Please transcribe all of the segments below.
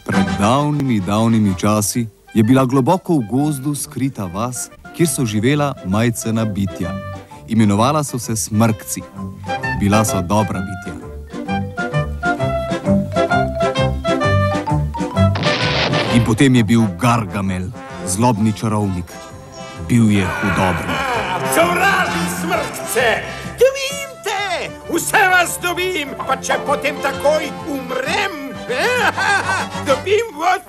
Pred davnimi časi je bila globoko v gozdu skrita vas, kjer so živela majcena bitja. Imenovala so se smrkci. Bila so dobra bitja. In potem je bil Gargamel, zlobni čarovnik. Bil je hudobren. Sovražim smrkce! Dobim te! Vse vas dobim, pa če potem takoj umrem! Dobim vas!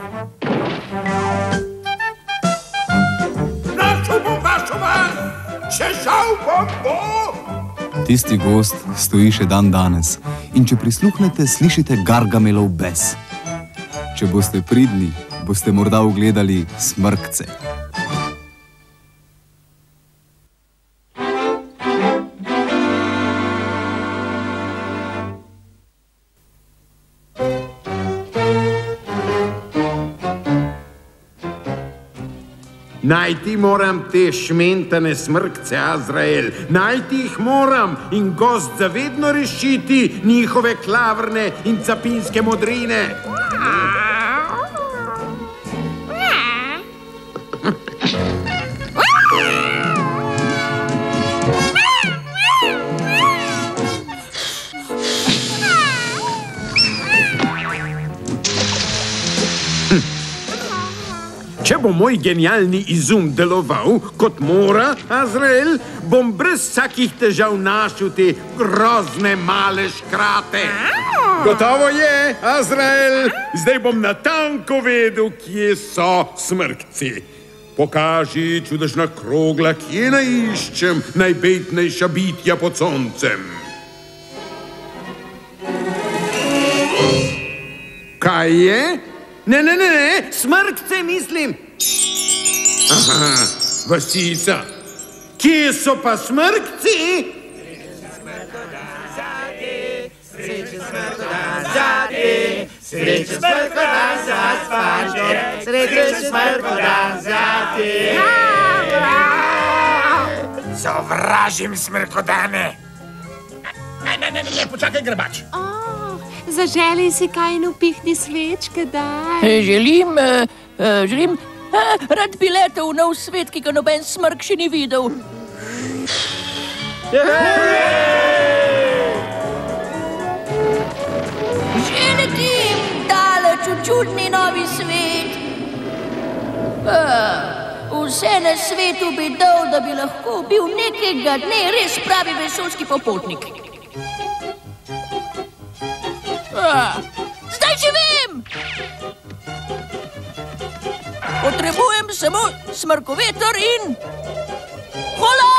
Našel bom vašo vas! Če žal bom bo! Tisti gozd stoji še dan danes in če prisluhnete, slišite Gargamelov bes. Če boste pridni, boste morda ugledali smrkce. Najti moram te šmentane smrkce, Azrael. Najti jih moram in gozd zavedno rešiti njihove klavrne in capinske modrine. Če bo moj genialni izum deloval, kot mora, Azrael, bom brez vsakih težav našel te grozne male škrate. Gotovo je, Azrael. Zdaj bom natanko vedel, kje so smrkci. Pokaži, čudežna krogla, kje naiščem najbetnejša bitja pod soncem. Kaj je? Ne, smrkce mislim. Aha, vasica. Kje so pa smrkci? Srečen smrkodan zate, srečen smrkodan za spanče, srečen smrkodan zate. Sovražim smrkodane. Ne, počakaj, grebač. Zaželi si kaj in upihni svečke, daj. Želim, rad bi letel v nov svet, ki ga noben smrk še ni videl. Že letim daleč v čudni novi svet. Vse na svetu bi dal, da bi lahko bil nekega dne res pravi vesoljski popotnik. Zdaj živim! Potrebujem samo smrkoveter in... Hola!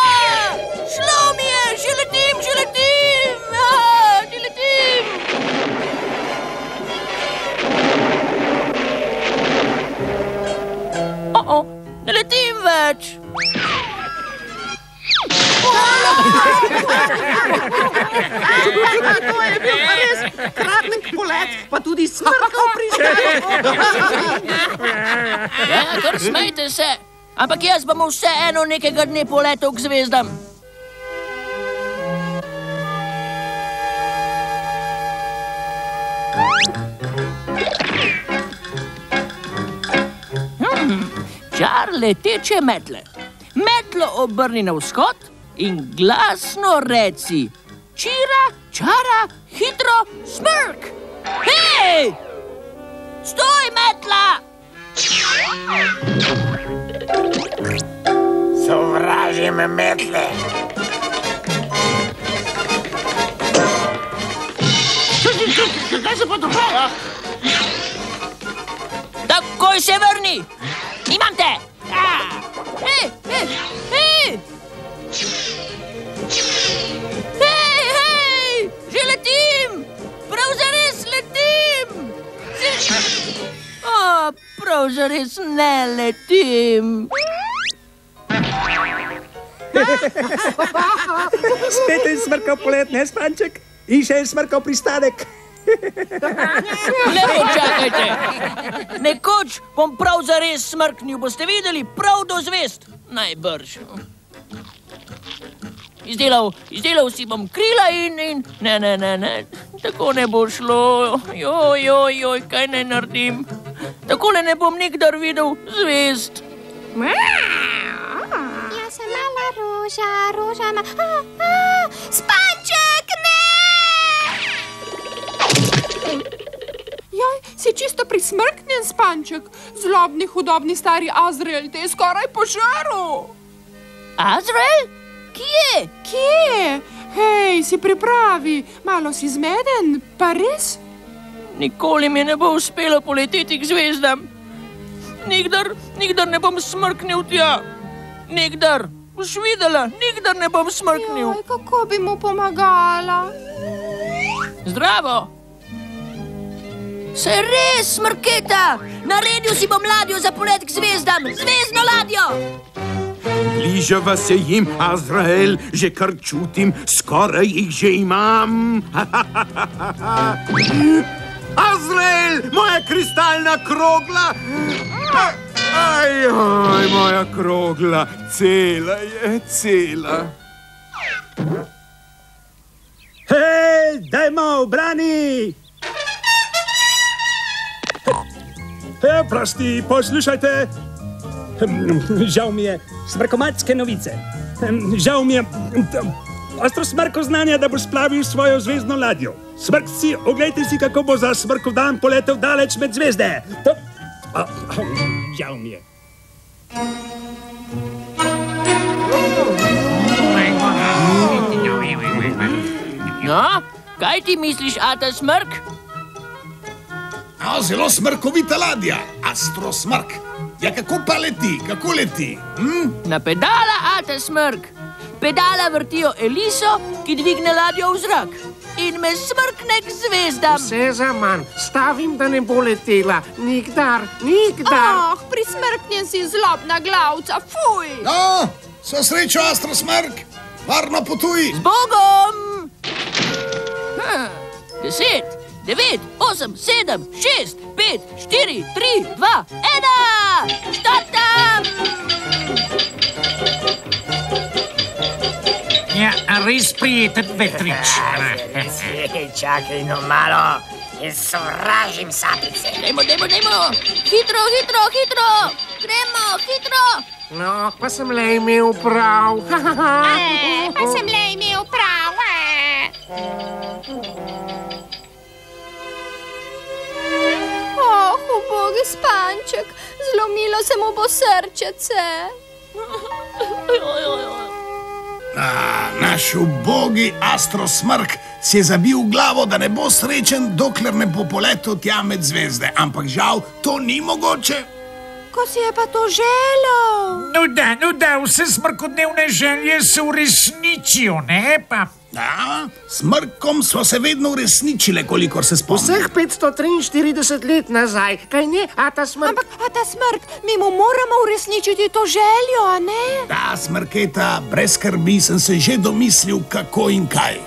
Šlo mi je! Že letim! Že letim! Ne letim več! To je bil res kratek polet, pa tudi smrkal prišel. Ja, kar smejte se, ampak jaz bom vseeno nekega dne poletel k zvezdam. Čar leteče metle. Metlo obrni na vzhod in glasno reci: čira, čara, hitro, smrk! Hej! Stoj, metla! Sovražim metle. Kaj se pa dogaja? Takoj se vrni! Imam te! Hej! Že letim! Prav zares letim! Prav zares ne letim. Spet je smrkal polet, ne, Spanček? In še je smrkal pristanek. Le počakajte. Nekoč bom prav zares smrknil, boste videli, prav do zvezd. Najbrž. Izdelal si bom krila in... Ne, tako ne bo šlo. Joj, kaj naj naredim? Takole ne bom nikdar videl zvezd. Jaz sem mala roža ma... Spanček, ne! Jaj, si čisto prismrknjen, Spanček. Zlobni, hudobni stari Azrael te je skoraj požaril. Azrael? Kje? Hej, si pripravi. Malo si zmeden, pa res? Nikoli mi ne bo uspelo poleteti k zvezdam. Nikdar ne bom smrknil tja. Nikdar. Boš videla, nikdar ne bom smrknil. Jaj, kako bi mu pomagala? Zdravo. Se res, Smrketa. Naredil si bom ladjo za polet k zvezdam. Zvezdno ladjo. Bližava se jim, Azrael, že kar čutim, skoraj jih že imam. Azrael, moja kristalna krogla! Aj, moja krogla, cela je, cela. Hej, dajmo, brani! Prosti, poslušajte. Žal mi je, smrkomatske novice. Žal mi je, ostro smrko znanja, da bo splavil svojo zvezdno ladjo. Smrkci, oglejte si, kako bo za smrkov dan poletel daleč med zvezde. Žal mi je. No, kaj ti misliš, Ata Smrk? Zelo smrkovita ladja, Astro Smrk. Ja, kako pa leti, kako leti? Na pedala, Ata Smrk. Pedala vrtijo Eliso, ki dvigne ladjo v zrak in me smrkne k zvezdam. Vse zaman, stavim, da ne bo letela. Nikdar. Prismrknjen si, zlobna glavca, fuj! No, so srečo, Astro Smrk. Varno potuj. Z Bogom! 10, 9, 8, 7, 6, 5, 4, 3, 2, 1! Štartam! Ja, res prijeten vetrič. Čakaj no malo, jaz sovražim sapice. Dajmo! Hitro! Gremo, hitro! No, pa sem le imel prav. Ubogi Spanček, zlomilo se mu bo srčece. Naš ubogi Astro Smrk si je zabil v glavo, da ne bo srečen, dokler ne bo poletel tja med zvezde. Ampak žal, to ni mogoče. Ko si je pa to želel? No da, vse smrkodnevne želje se uresničijo, ne pa? Ja, smrkom so se vedno uresničile, kolikor se spomnim. Vseh 543 let nazaj, kaj ne, Ata Smrk? Ampak, Ata Smrk, mi mu moramo uresničiti to željo, a ne? Da, Smrketa, brez skrbi sem se že domislil, kako in kaj.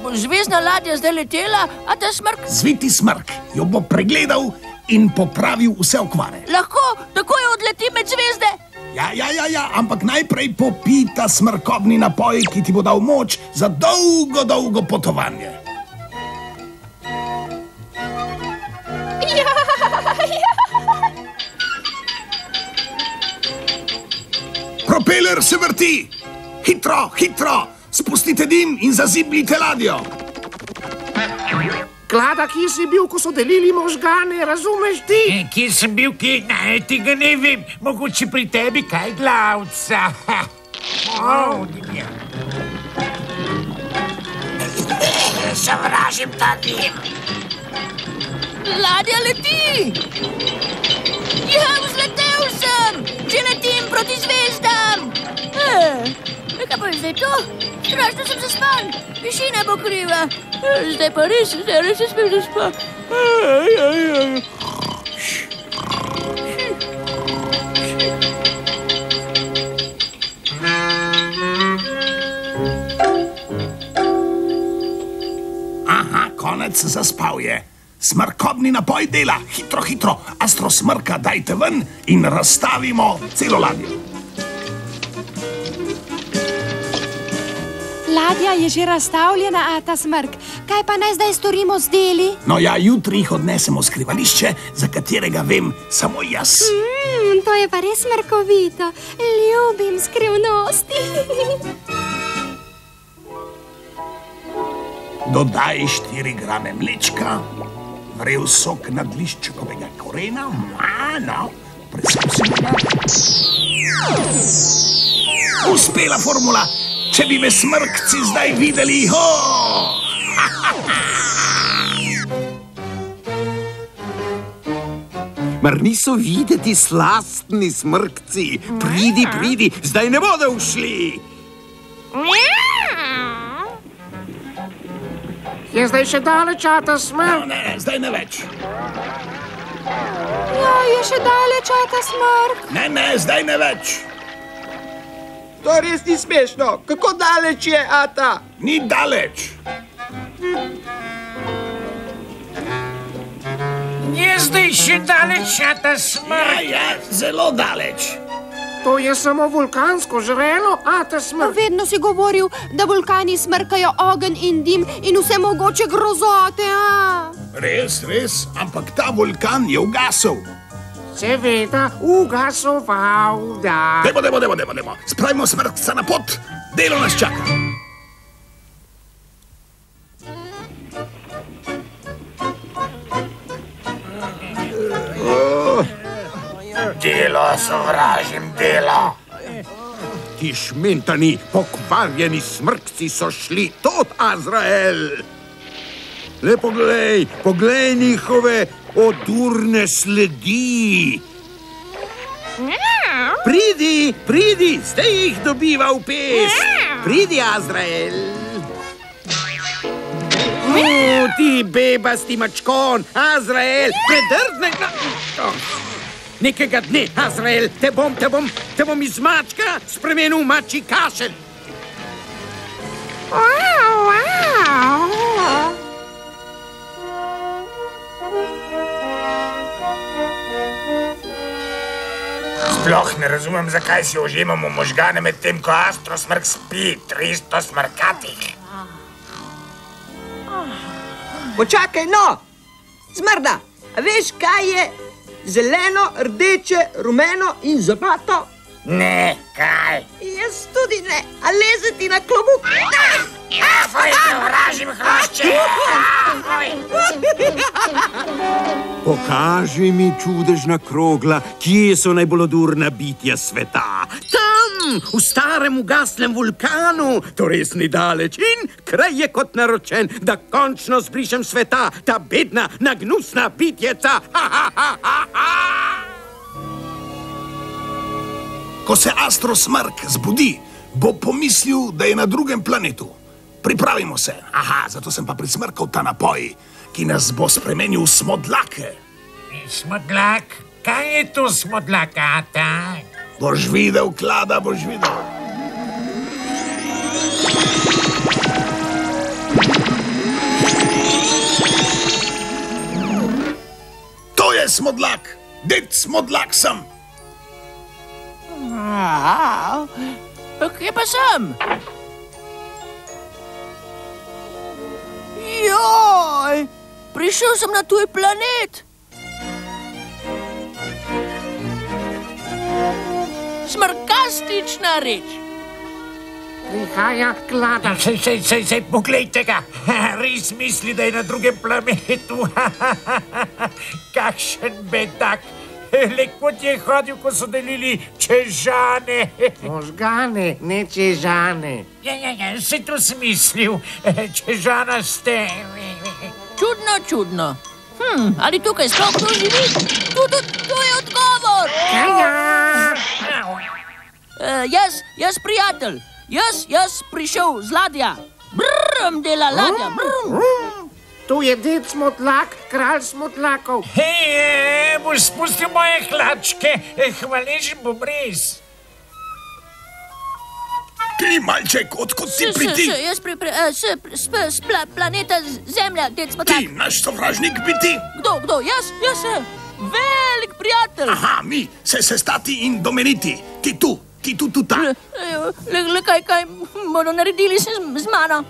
Bo zvezdna ladja zdaj letela, Ata Smrk? Zviti Smrk jo bo pregledal in popravil vse okvare. Lahko, takoj odleti med zvezde. Ja, ampak najprej popij ta smrkobni napoj, ki ti bo dal moč za dolgo potovanje. Propeler se vrti! Hitro! Spustite dim in zazibljite ladjo! Klada, kje si bil, ko so delili možgane, razumeš ti? Kje sem bil, tega ne vem. Mogoče pri tebi kaj, glavca. Sovražim ta dim. Ladja leti! Ja, vzletel sem! Že letim proti zvezdam! Kaj pa je zdaj to? Strašno sem zaspan! Višina bo kriva! Zdaj pa res se spet zaspa. Aha, konec zaspal je. Smrkobni napoj dela. Hitro. Astro Smrka dajte ven in razstavimo celo ladjo. Ladja je že razstavljena, ata Smrk. Kaj pa naj zdaj storimo z deli? No ja, jutri jih odnesemo v skrivališče, za katerega vem samo jaz. To je pa res smrkovito. Ljubim skrivnosti. Dodaj 4 grame mlečka, vrel sok nadliščkovega korena, no, preskusimo ga. Uspela formula, če bi me smrkci zdaj videli, Mar niso videti slastni smrkci? Pridi, zdaj ne bodo ušli. Je zdaj še daleč, ata Smrk? No, ne, zdaj ne več. Ja, je še daleč, ata Smrk. Ne, zdaj ne več. To res ni smešno. Kako daleč je, ata? Ni daleč. Je zdaj še daleč, ata Smrk? Ja, zelo daleč. To je samo vulkansko žrelo, ata Smrk. Vedno si govoril, da vulkani smrkajo ogenj in dim in vse mogoče grozote, a? Res, ampak ta vulkan je ugasel. Seveda, ugasoval, da. Dajmo. Spravimo smrkca na pot, delo nas čaka. Delo, sovražim delo. Ti šmentani, pokvarjeni smrkci so šli tot, Azrael. Le poglej njihove odurne sledi. Pridi, zdaj jih dobiva v pest. Pridi, Azrael. Ti bebasti mačkon, Azrael, predrdne... Nekega dne, Azrael, te bom iz mačka spremenil v mačji kašelj. Sploh ne razumem, zakaj si ožimamo možgane med tem, ko Astro Smrk spi, 300 smrkatih. Počakaj, no! Smrda, a veš, kaj je zeleno, rdeče, rumeno in zlato? Ne, kaj? Jaz tudi ne, a lezeti na klobuk? Foj, sovražim hrošče! Pokaži mi, čudežna krogla, kje so najbolj odurna bitja sveta. Tam, v starem ugaslem vulkanu, to res ni daleč in kraj je kot naročen, da končno zbrišem sveta, ta bedna, nagnusna bitjeca. Ko se Astro Smrk zbudi, bo pomislil, da je na drugem planetu. Pripravimo se. Zato sem pa prismrkal ta napoj, ki nas bo spremenil v smodlake. Smodlak? Kaj je to smodlak, ata? Boš videl, Klada, boš videl. To je smodlak. Ded smodlak sem. Kje pa sem? Joj, prišel sem na tuj planet. Smrkastična reč. Prihaja Klada. Sej, poglejte ga. Res misli, da je na drugem planetu. Kakšen bedak. Le kot je hodil, ko so delili čežane. Možgane, ne čežane. Ja, sej to sem mislil. Čežana ste. Čudno. Ali tukaj sploh kdo živi? To je odgovor. Jaz prijatelj. Jaz prišel z ladja. Brrm dela ladja. Tu je ded smodlak, kralj smodlakov. Hej, boš spustil moje hlačke. Hvaležen bom res. Ti, malček, odkud si priti? Jaz s planeta Zemlja, ded smodlak. Ti, naš sovražnik biti? Kdo? Jaz sem velik prijatelj. Mi, se sestati in domeniti. Ti tu, ti tudi ta. Le kaj bodo naredili z mano?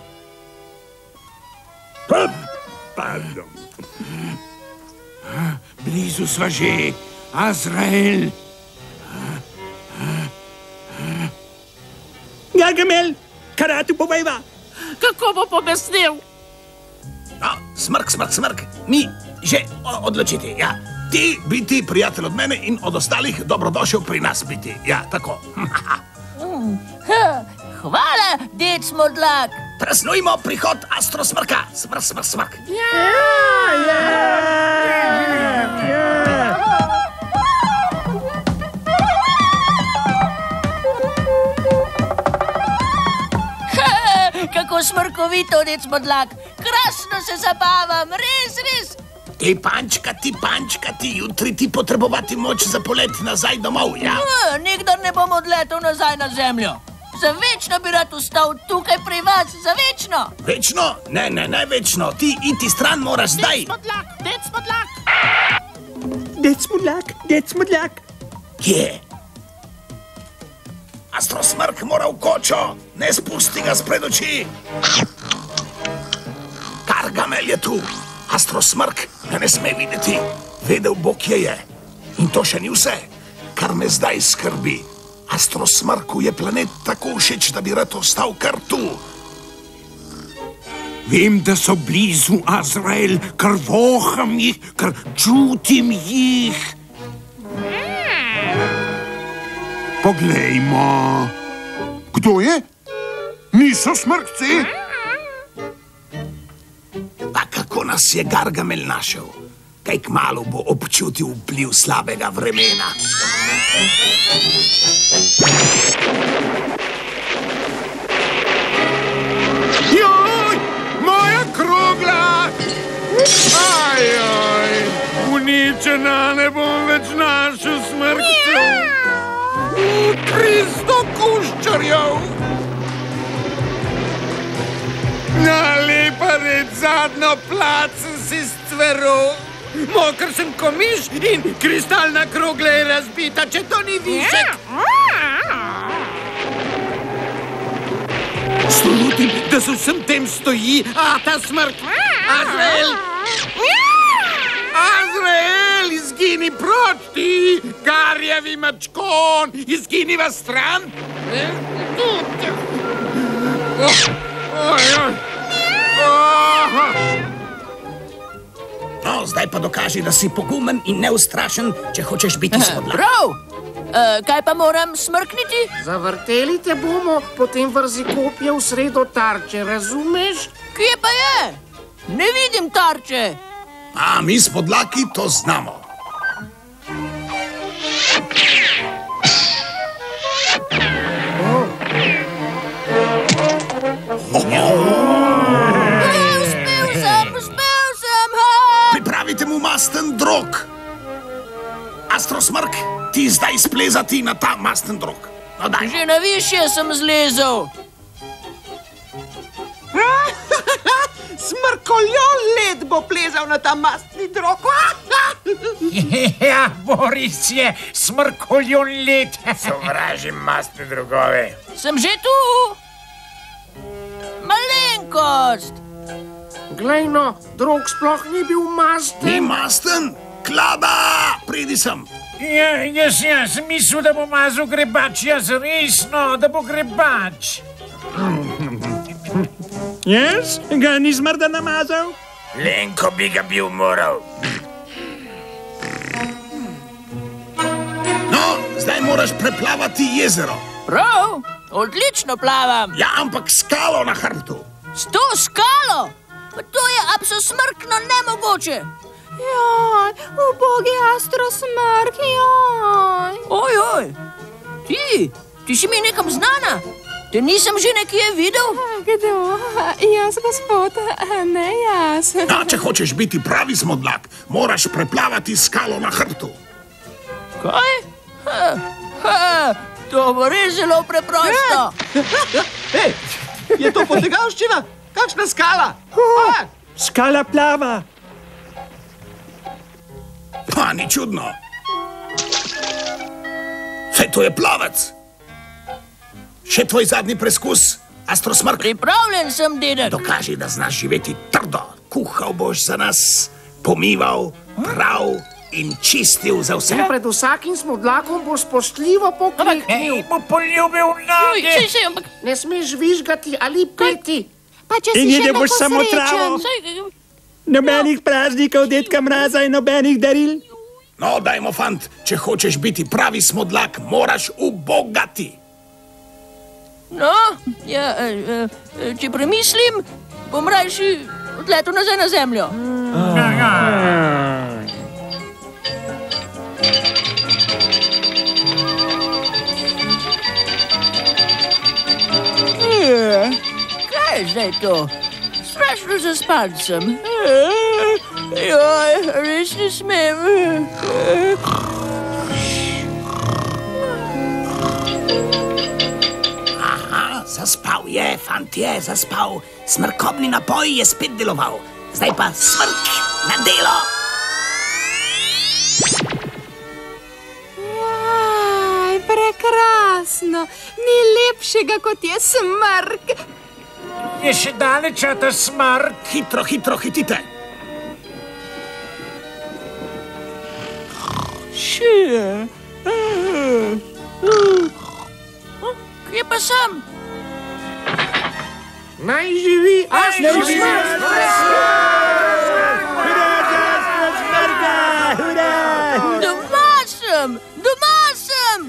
Pardon. Blizu sva že, Azrael. Gargamel, karatu povejva. Kako bo pobesnil? No, smrk. Mi že odločiti, ja. Ti biti prijatelj od mene in od ostalih dobrodošel pri nas biti. Ja, tako. Hvala, ded Smodlak. Praznujmo prihod Astrosmrka. Smrk. Kako smrkovito, ded Smodlak. Krasno se zabavam, res. Ti pančkati, jutri ti potrebovati moč za polet nazaj domov, ja? Nikdar ne bom odletel nazaj na zemljo. Za večno bi rad ostal tukaj pri vas, za večno. Večno? Ne večno. Ti iti stran moraš zdaj. Ded Smodlak. Kje? Astrosmrk mora v kočo, ne spusti ga spred oči. Gargamel je tu. Astrosmrk ga ne sme videti. Vedel bo, kje je. In to še ni vse, kar me zdaj skrbi. Astrosmrku je planet tako všeč, da bi rad ostal kar tu. Vem, da so blizu, Azrael, kar voham jih, kar čutim jih. Poglejmo. Kdo je? Niso smrkci? A kako nas je Gargamel našel? Kaj kmalu bo občutil vpliv slabega vremena. Joj, moja krogla! Ajoj, uničena, ne bom več našel smrkcev. Kristo kuščarjev! Lepa red, zadnjo plat sem si stveril. Mokr sem komiš in kristalna krogla je razbita, če to ni višek. Slutim, da se vsem tem stoji, ta smrt. Azrael, izgini proč ti, garjavi mačkon, izgini vas stran. No, zdaj pa dokaži, da si pogumen in neustrašen, če hočeš biti Smodlak. Prav! Kaj pa moram smrkniti? Zavrteli te bomo, potem vrzi kopje v sredo tarče, razumeš? Kje pa je? Ne vidim tarče. A mi Smodlaki to znamo. Uspel sem! Pripravite mu masten drog. Astrosmrk, ti zdaj splezati na ta masten drog. No, daj. Že na višje sem zlezel. Smrkoljon led bo plezal na ta mastni drog. Ja, Boris je smrkoljon led. Sovražim mastne drogove. Sem že tu. Malenkost. Glej no, drog sploh ni bil masten. Ni masten? Klada, pridi sem. Ja, jaz sem mislil, da bo mazal grebač, jaz resno, da bo grebač. Jaz? Ga ni Smrda namazal? Lenko bi ga bil moral. No, zdaj moraš preplavati jezero. Prav, odlično plavam. Ja, ampak skalo na hrbtu. S to skalo? To je absolutno nemogoče. Joj, ubogi Astrosmrk, joj. Oj, ti si mi nekam znana. Te nisem že nekje videl? Kdo? Jaz, gospod, ne jaz. No, če hočeš biti pravi Smodlak, moraš preplavati skalo na hrbtu. Kaj? To bo res zelo preprosto. Hej, je to potegavščina? Kakšna skala? Skala plava. Pa, ni čudno. Saj to je plavec. Še tvoj zadnji preskus, Astrosmrk? Pripravljen sem, dedek. Dokaži, da znaš živeti trdo. Kuhal boš za nas, pomival, prav in čistil za vse. Pred vsakim smodlakom boš spoštljivo pokleknil. Bo poljubil noge. Ne smeš žvižgati ali peti. Pa če si In še jedel tako boš samo travo. srečen. Nobenih praznikov, dedka Mraza in nobenih daril. No, dajmo, fant, če hočeš biti pravi smodlak, moraš ubogati. No, ja, če premislim, bom rajši odletel nazaj na zemljo. Kaj je zdaj to? Strašno zaspan sem. Joj, res ne smem. Aha, zaspal je, fant je zaspal. Smrkobni napoj je spet deloval. Zdaj pa smrk na delo. Jaj, prekrasno. Ni lepšega, kot je smrk. Je še daleč ta smrk. Hitro, hitro, hitite. Kje pa sem? Naj živi Astrosmrk! Doma sem! Doma sem!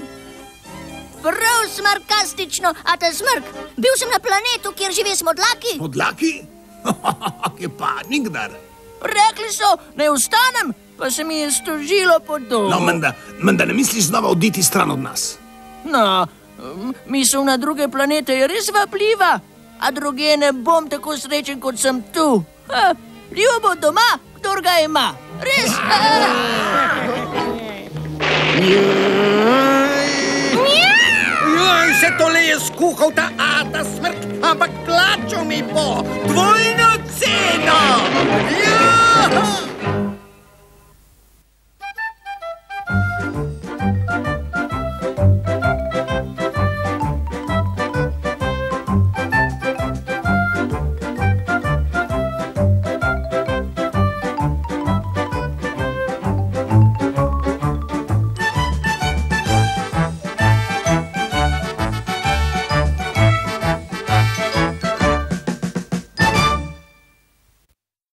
Prav smrkastično, a ta smrk. Bil sem na planetu, kjer žive smodlaki. Smodlaki? Je pa nikdar. Rekli so, naj ostanem, pa se mi je stožilo pod dom. No, menda ne misliš znova oditi stran od nas. No, misel na druge planete je res vabljiva, a druge ne bom tako srečen, kot sem tu. Ljubo doma, kdor ga ima. Res. Joj, vse tole je skuhal ta Ata Smrk, ampak plačal mi bo dvojno ceno.